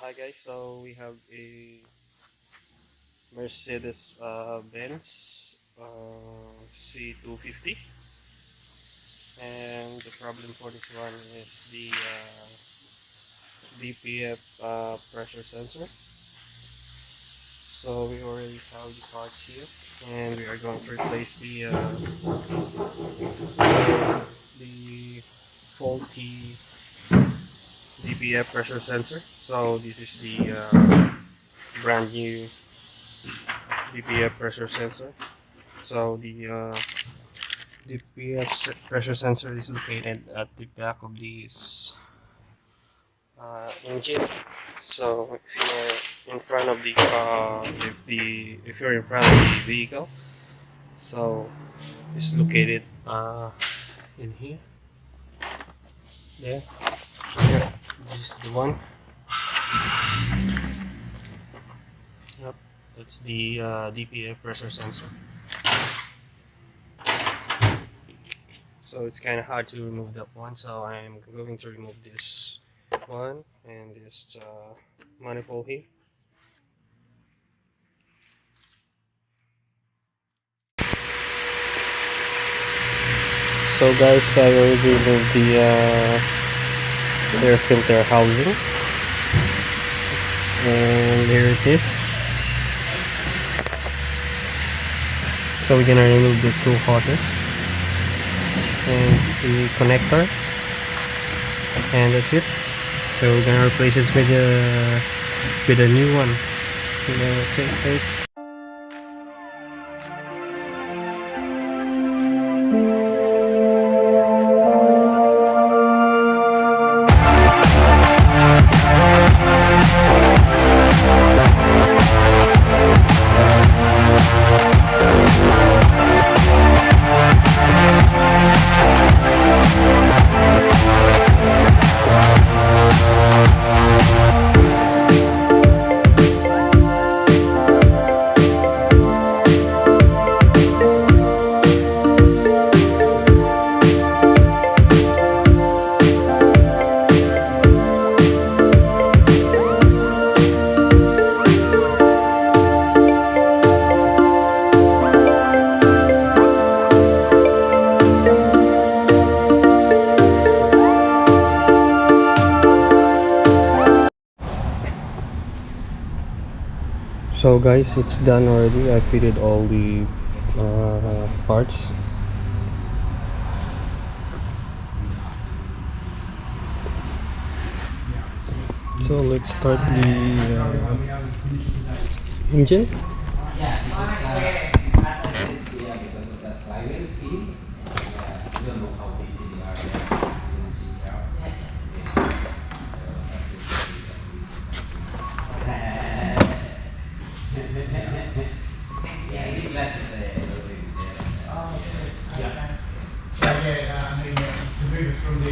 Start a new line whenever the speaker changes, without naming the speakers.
Hi guys, so we have a Mercedes Benz C250, and the problem for this one is the DPF pressure sensor. So we already have the parts here, and we are going to replace the faulty DPF pressure sensor. So this is the brand new DPF pressure sensor. So the DPF pressure sensor is located at the back of this engine. So if you're in front of the if you're in front of the vehicle, so it's located in here. There. Here. This is the one. Yep, that's the DPF pressure sensor. So it's kind of hard to remove that one, so I'm going to remove this one and this manifold here. So guys, I already removed the air filter housing, and here it is. So we're gonna remove the two hoses and the connector, and that's it. So we're gonna replace it with a new one. Okay. So guys, it's done already. I fitted all the parts. So let's start the engine.
To move it from the